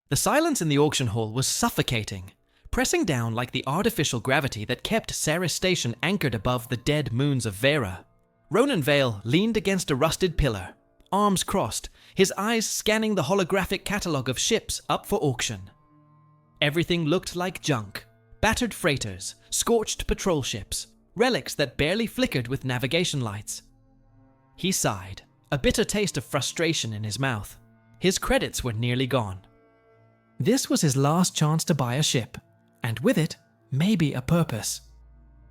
The silence in the auction hall was suffocating, pressing down like the artificial gravity that kept Ceres Station anchored above the dead moons of Vera. Ronan Vale leaned against a rusted pillar, arms crossed, his eyes scanning the holographic catalogue of ships up for auction. Everything looked like junk. Battered freighters, scorched patrol ships, relics that barely flickered with navigation lights. He sighed, a bitter taste of frustration in his mouth. His credits were nearly gone. This was his last chance to buy a ship, and with it, maybe a purpose.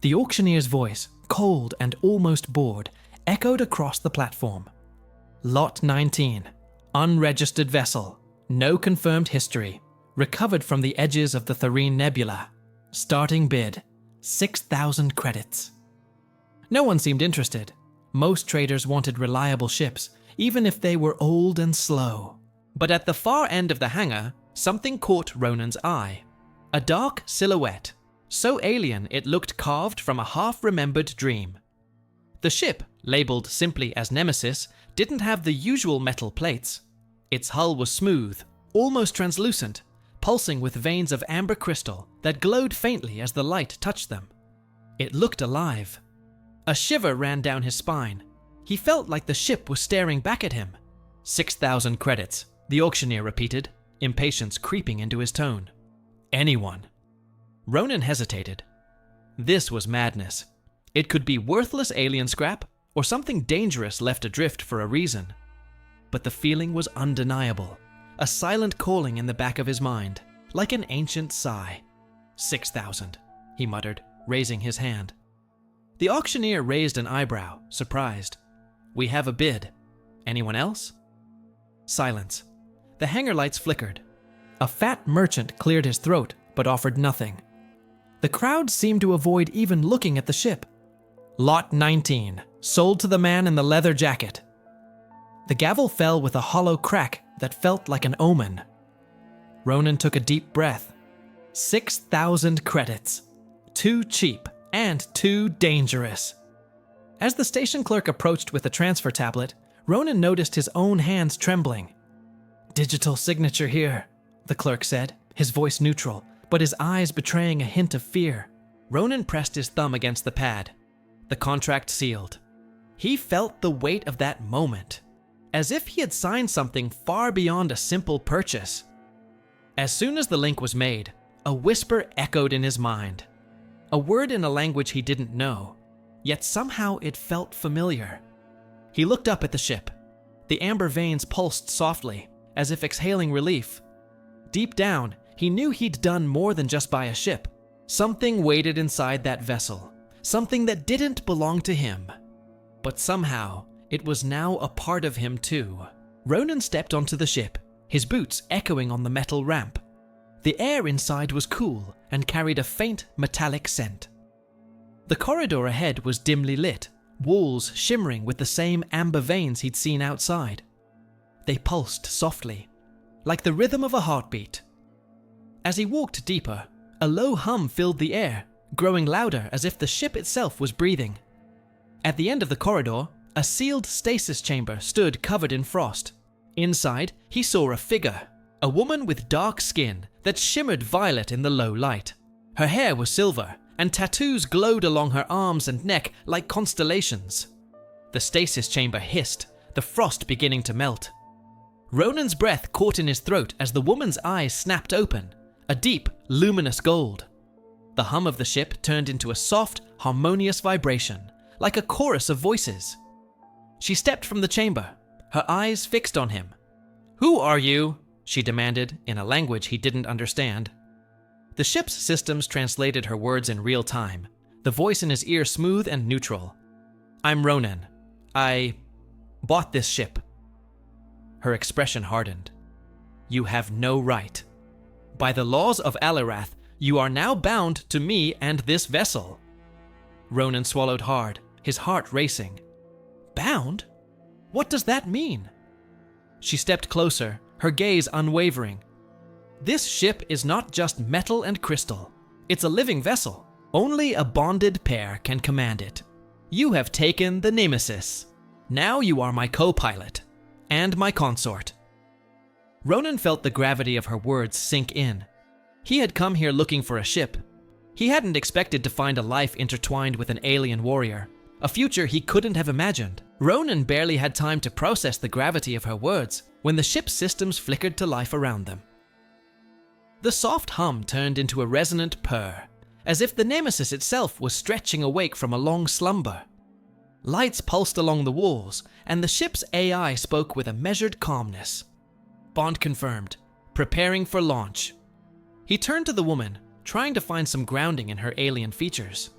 The auctioneer's voice, cold and almost bored, echoed across the platform. Lot 19, unregistered vessel, no confirmed history, recovered from the edges of the Tharine Nebula. Starting bid, 6,000 credits. No one seemed interested. Most traders wanted reliable ships, even if they were old and slow. But at the far end of the hangar, something caught Ronan's eye. A dark silhouette, so alien it looked carved from a half-remembered dream. The ship, labeled simply as Nemesis, didn't have the usual metal plates. Its hull was smooth, almost translucent, pulsing with veins of amber crystal that glowed faintly as the light touched them. It looked alive. A shiver ran down his spine. He felt like the ship was staring back at him. 6,000 credits, the auctioneer repeated, impatience creeping into his tone. Anyone. Ronan hesitated. This was madness. It could be worthless alien scrap, or something dangerous left adrift for a reason. But the feeling was undeniable. A silent calling in the back of his mind, like an ancient sigh. 6,000, he muttered, raising his hand. The auctioneer raised an eyebrow, surprised. We have a bid. Anyone else? Silence. The hangar lights flickered. A fat merchant cleared his throat, but offered nothing. The crowd seemed to avoid even looking at the ship. Lot 19, sold to the man in the leather jacket. The gavel fell with a hollow crack that felt like an omen. Ronan took a deep breath. 6,000 credits. Too cheap and too dangerous. As the station clerk approached with the transfer tablet, Ronan noticed his own hands trembling. Digital signature here, the clerk said, his voice neutral, but his eyes betraying a hint of fear. Ronan pressed his thumb against the pad. The contract sealed. He felt the weight of that moment, as if he had signed something far beyond a simple purchase. As soon as the link was made, a whisper echoed in his mind. A word in a language he didn't know, yet somehow it felt familiar. He looked up at the ship. The amber veins pulsed softly, as if exhaling relief. Deep down, he knew he'd done more than just buy a ship. Something waited inside that vessel, something that didn't belong to him. But somehow, it was now a part of him too. Ronan stepped onto the ship, his boots echoing on the metal ramp. The air inside was cool and carried a faint metallic scent. The corridor ahead was dimly lit, walls shimmering with the same amber veins he'd seen outside. They pulsed softly, like the rhythm of a heartbeat. As he walked deeper, a low hum filled the air, growing louder as if the ship itself was breathing. At the end of the corridor, a sealed stasis chamber stood covered in frost. Inside, he saw a figure, a woman with dark skin that shimmered violet in the low light. Her hair was silver, and tattoos glowed along her arms and neck like constellations. The stasis chamber hissed, the frost beginning to melt. Ronan's breath caught in his throat as the woman's eyes snapped open, a deep, luminous gold. The hum of the ship turned into a soft, harmonious vibration, like a chorus of voices. She stepped from the chamber, her eyes fixed on him. "Who are you?" she demanded in a language he didn't understand. The ship's systems translated her words in real time, the voice in his ear smooth and neutral. "I'm Ronan. I bought this ship." Her expression hardened. "You have no right. By the laws of Alirath, you are now bound to me and this vessel." Ronan swallowed hard, his heart racing. Bound? What does that mean? She stepped closer, her gaze unwavering. This ship is not just metal and crystal. It's a living vessel. Only a bonded pair can command it. You have taken the Nemesis. Now you are my co-pilot and my consort. Ronan felt the gravity of her words sink in. He had come here looking for a ship. He hadn't expected to find a life intertwined with an alien warrior, a future he couldn't have imagined. Ronan barely had time to process the gravity of her words when the ship's systems flickered to life around them. The soft hum turned into a resonant purr, as if the Nemesis itself was stretching awake from a long slumber. Lights pulsed along the walls, and the ship's AI spoke with a measured calmness. Bond confirmed, preparing for launch. He turned to the woman, trying to find some grounding in her alien features.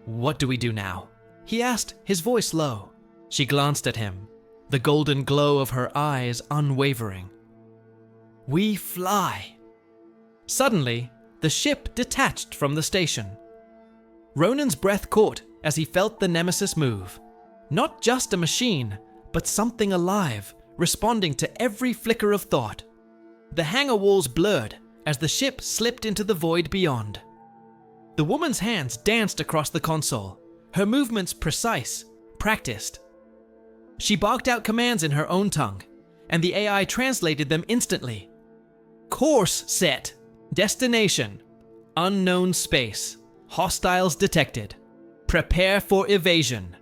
"What do we do now?" he asked, his voice low. She glanced at him, the golden glow of her eyes unwavering. "We fly." Suddenly, the ship detached from the station. Ronan's breath caught as he felt the Nemesis move. Not just a machine, but something alive, responding to every flicker of thought. The hangar walls blurred as the ship slipped into the void beyond. The woman's hands danced across the console, her movements precise, practiced. She barked out commands in her own tongue, and the AI translated them instantly. "Course set. Destination. Unknown space. Hostiles detected. Prepare for evasion."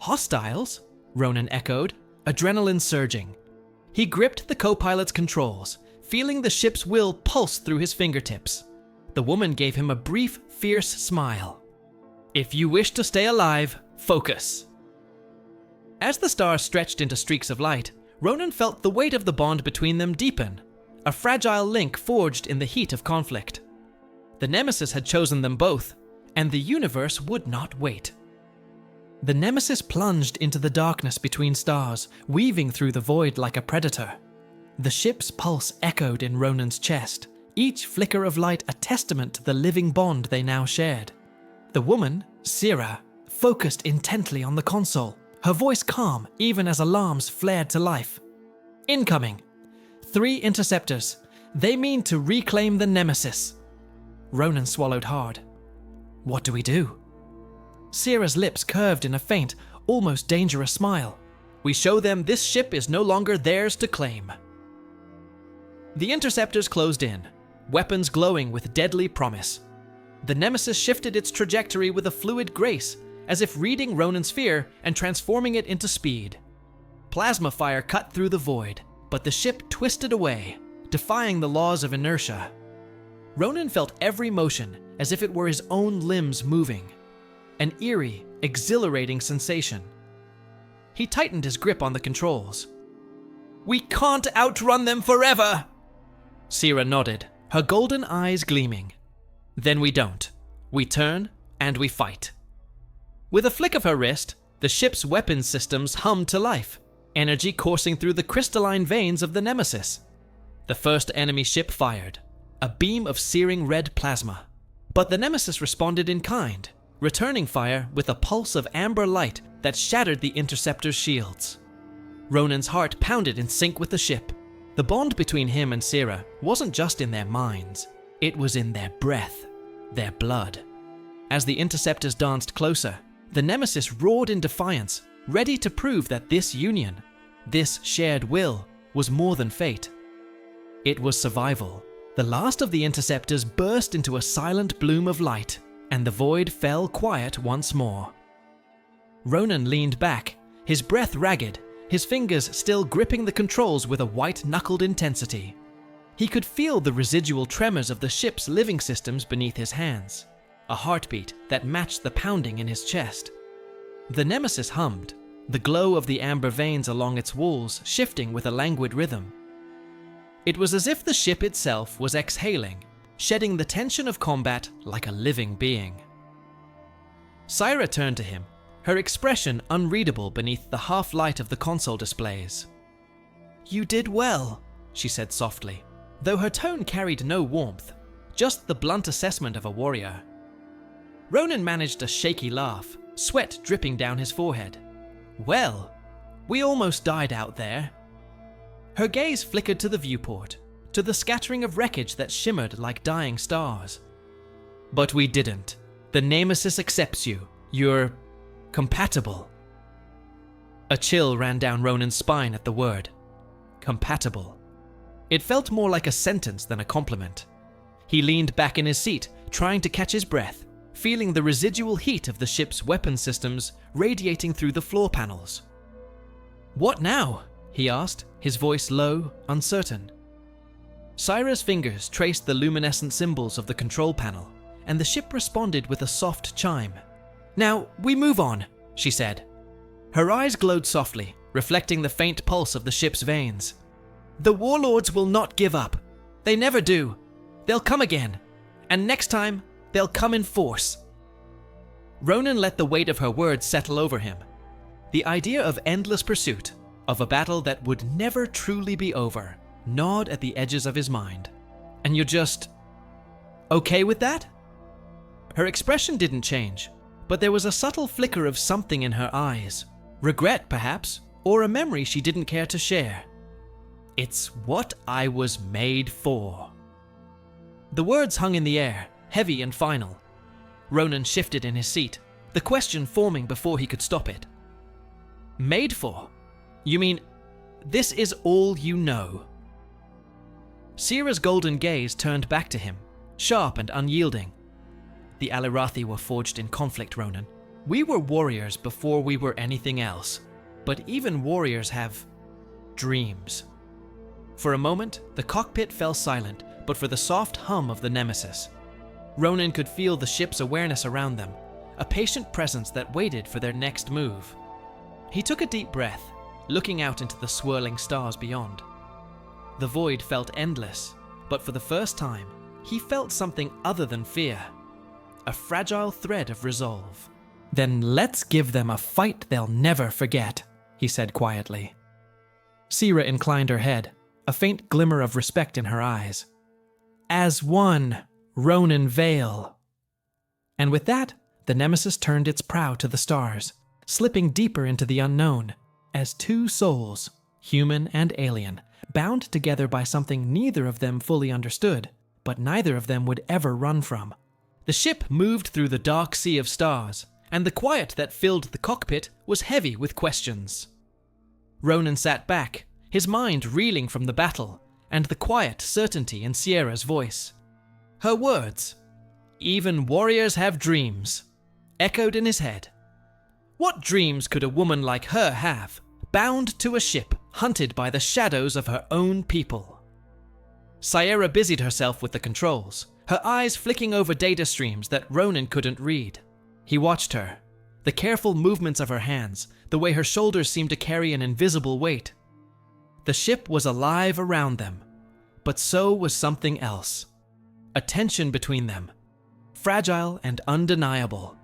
"Hostiles?" Ronan echoed, adrenaline surging. He gripped the co-pilot's controls, feeling the ship's will pulse through his fingertips. The woman gave him a brief, fierce smile. "If you wish to stay alive, focus." As the stars stretched into streaks of light, Ronan felt the weight of the bond between them deepen, a fragile link forged in the heat of conflict. The Nemesis had chosen them both, and the universe would not wait. The Nemesis plunged into the darkness between stars, weaving through the void like a predator. The ship's pulse echoed in Ronan's chest, each flicker of light a testament to the living bond they now shared. The woman, Sierra, focused intently on the console, her voice calm even as alarms flared to life. "Incoming. 3 interceptors. They mean to reclaim the Nemesis." Ronan swallowed hard. "What do we do?" Sierra's lips curved in a faint, almost dangerous smile. "We show them this ship is no longer theirs to claim." The interceptors closed in, weapons glowing with deadly promise. The Nemesis shifted its trajectory with a fluid grace, as if reading Ronan's fear and transforming it into speed. Plasma fire cut through the void, but the ship twisted away, defying the laws of inertia. Ronan felt every motion as if it were his own limbs moving, an eerie, exhilarating sensation. He tightened his grip on the controls. "We can't outrun them forever!" Sierra nodded, her golden eyes gleaming. "Then we don't. We turn, and we fight." With a flick of her wrist, the ship's weapons systems hummed to life, energy coursing through the crystalline veins of the Nemesis. The first enemy ship fired, a beam of searing red plasma. But the Nemesis responded in kind, returning fire with a pulse of amber light that shattered the interceptor's shields. Ronan's heart pounded in sync with the ship. The bond between him and Sierra wasn't just in their minds, it was in their breath, their blood. As the interceptors danced closer, the Nemesis roared in defiance, ready to prove that this union, this shared will, was more than fate. It was survival. The last of the interceptors burst into a silent bloom of light, and the void fell quiet once more. Ronan leaned back, his breath ragged, his fingers still gripping the controls with a white-knuckled intensity. He could feel the residual tremors of the ship's living systems beneath his hands, a heartbeat that matched the pounding in his chest. The Nemesis hummed, the glow of the amber veins along its walls shifting with a languid rhythm. It was as if the ship itself was exhaling, shedding the tension of combat like a living being. Sierra turned to him, her expression unreadable beneath the half-light of the console displays. "You did well," she said softly, though her tone carried no warmth, just the blunt assessment of a warrior. Ronan managed a shaky laugh, sweat dripping down his forehead. "Well, we almost died out there." Her gaze flickered to the viewport, to the scattering of wreckage that shimmered like dying stars. "But we didn't. The Nemesis accepts you. You're compatible." A chill ran down Ronan's spine at the word. Compatible. It felt more like a sentence than a compliment. He leaned back in his seat, trying to catch his breath, feeling the residual heat of the ship's weapon systems radiating through the floor panels. "What now?" he asked, his voice low, uncertain. Syra's fingers traced the luminescent symbols of the control panel, and the ship responded with a soft chime. "Now, we move on," she said. Her eyes glowed softly, reflecting the faint pulse of the ship's veins. "The warlords will not give up. They never do. They'll come again. And next time, they'll come in force." Ronan let the weight of her words settle over him. The idea of endless pursuit, of a battle that would never truly be over, gnawed at the edges of his mind. "And you're just okay with that?" Her expression didn't change, but there was a subtle flicker of something in her eyes. Regret, perhaps, or a memory she didn't care to share. "It's what I was made for." The words hung in the air, heavy and final. Ronan shifted in his seat, the question forming before he could stop it. "Made for? You mean, this is all you know?" Sierra's golden gaze turned back to him, sharp and unyielding. "The Alirathi were forged in conflict, Ronan. We were warriors before we were anything else. But even warriors have dreams." For a moment, the cockpit fell silent, but for the soft hum of the Nemesis. Ronan could feel the ship's awareness around them, a patient presence that waited for their next move. He took a deep breath, looking out into the swirling stars beyond. The void felt endless, but for the first time, he felt something other than fear. A fragile thread of resolve. "Then let's give them a fight they'll never forget," he said quietly. Sierra inclined her head, a faint glimmer of respect in her eyes. "As one, Ronan Vale." And with that, the Nemesis turned its prow to the stars, slipping deeper into the unknown, as two souls, human and alien, bound together by something neither of them fully understood, but neither of them would ever run from. The ship moved through the dark sea of stars, and the quiet that filled the cockpit was heavy with questions. Ronan sat back, his mind reeling from the battle, and the quiet certainty in Sierra's voice. Her words, "Even warriors have dreams," echoed in his head. What dreams could a woman like her have, bound to a ship, hunted by the shadows of her own people? Sierra busied herself with the controls, her eyes flicking over data streams that Ronan couldn't read. He watched her, the careful movements of her hands, the way her shoulders seemed to carry an invisible weight. The ship was alive around them, but so was something else. A tension between them, fragile and undeniable.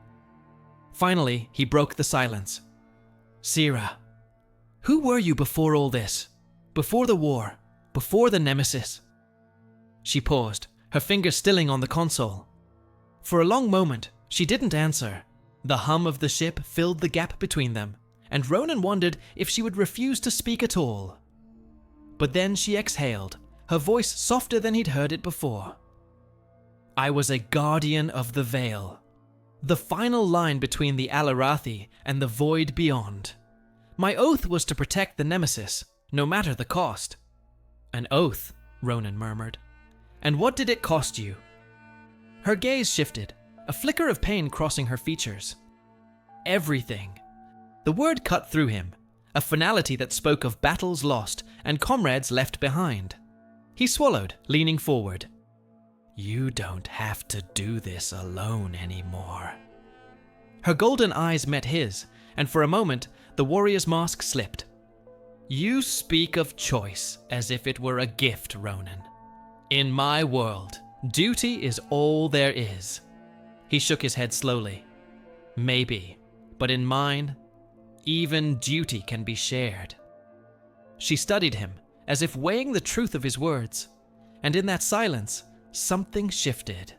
Finally, he broke the silence. "Sierra, who were you before all this? Before the war? Before the Nemesis?" She paused, her fingers stilling on the console. For a long moment, she didn't answer. The hum of the ship filled the gap between them, and Ronan wondered if she would refuse to speak at all. But then she exhaled, her voice softer than he'd heard it before. "I was a guardian of the Veil, the final line between the Alirathi and the void beyond. My oath was to protect the Nemesis, no matter the cost." "An oath," Ronan murmured. "And what did it cost you?" Her gaze shifted, a flicker of pain crossing her features. "Everything." The word cut through him, a finality that spoke of battles lost and comrades left behind. He swallowed, leaning forward. "You don't have to do this alone anymore." Her golden eyes met his, and for a moment, the warrior's mask slipped. "You speak of choice as if it were a gift, Ronan. In my world, duty is all there is." He shook his head slowly. "Maybe, but in mine, even duty can be shared." She studied him, as if weighing the truth of his words, and in that silence, something shifted.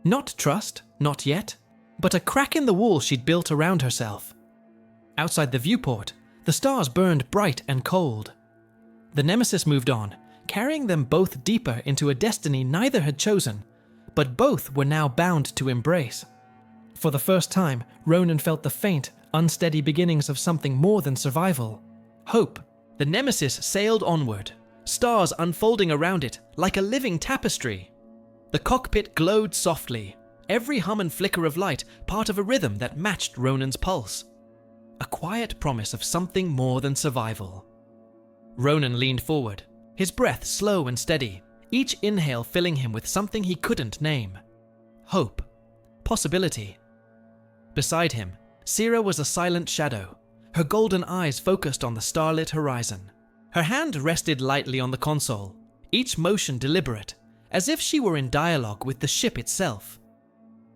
Not trust, not yet, but a crack in the wall she'd built around herself. Outside the viewport, the stars burned bright and cold. The Nemesis moved on, carrying them both deeper into a destiny neither had chosen, but both were now bound to embrace. For the first time, Ronan felt the faint, unsteady beginnings of something more than survival. Hope. The Nemesis sailed onward, stars unfolding around it like a living tapestry. The cockpit glowed softly, every hum and flicker of light part of a rhythm that matched Ronan's pulse. A quiet promise of something more than survival. Ronan leaned forward, his breath slow and steady, each inhale filling him with something he couldn't name. Hope. Possibility. Beside him, Sierra was a silent shadow, her golden eyes focused on the starlit horizon. Her hand rested lightly on the console, each motion deliberate, as if she were in dialogue with the ship itself.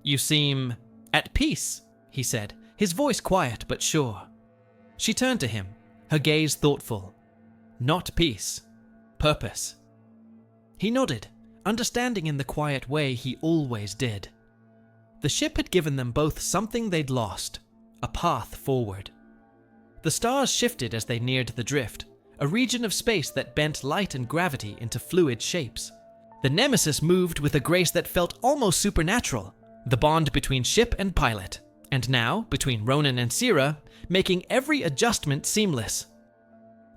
"You seem at peace," he said, his voice quiet but sure. She turned to him, her gaze thoughtful. "Not peace. Purpose." He nodded, understanding in the quiet way he always did. The ship had given them both something they'd lost, a path forward. The stars shifted as they neared the drift, a region of space that bent light and gravity into fluid shapes. The Nemesis moved with a grace that felt almost supernatural, the bond between ship and pilot, and now between Ronan and Sierra, making every adjustment seamless.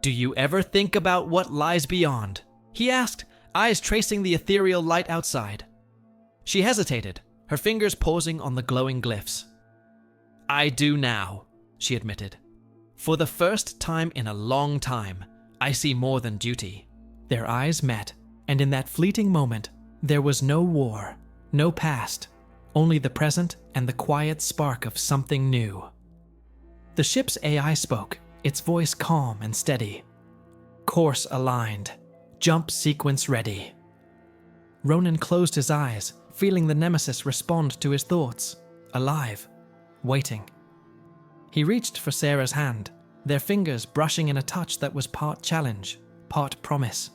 "Do you ever think about what lies beyond?" he asked, eyes tracing the ethereal light outside. She hesitated, her fingers pausing on the glowing glyphs. "I do now," she admitted. "For the first time in a long time, I see more than duty." Their eyes met, and in that fleeting moment, there was no war, no past, only the present and the quiet spark of something new. The ship's AI spoke, its voice calm and steady. "Course aligned. Jump sequence ready." Ronan closed his eyes, feeling the Nemesis respond to his thoughts, alive, waiting. He reached for Sarah's hand, their fingers brushing in a touch that was part challenge, part promise.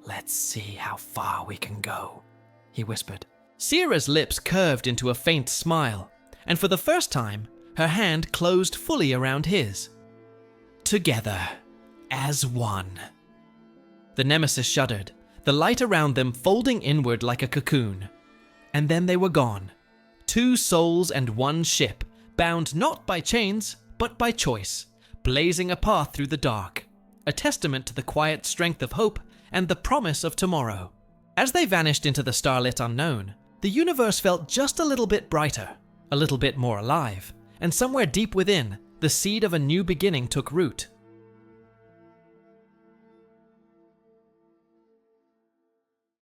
"Let's see how far we can go," he whispered. Sierra's lips curved into a faint smile, and for the first time, her hand closed fully around his. "Together, as one." The Nemesis shuddered, the light around them folding inward like a cocoon. And then they were gone. Two souls and one ship, bound not by chains, but by choice, blazing a path through the dark, a testament to the quiet strength of hope and the promise of tomorrow. As they vanished into the starlit unknown, the universe felt just a little bit brighter, a little bit more alive, and somewhere deep within, the seed of a new beginning took root.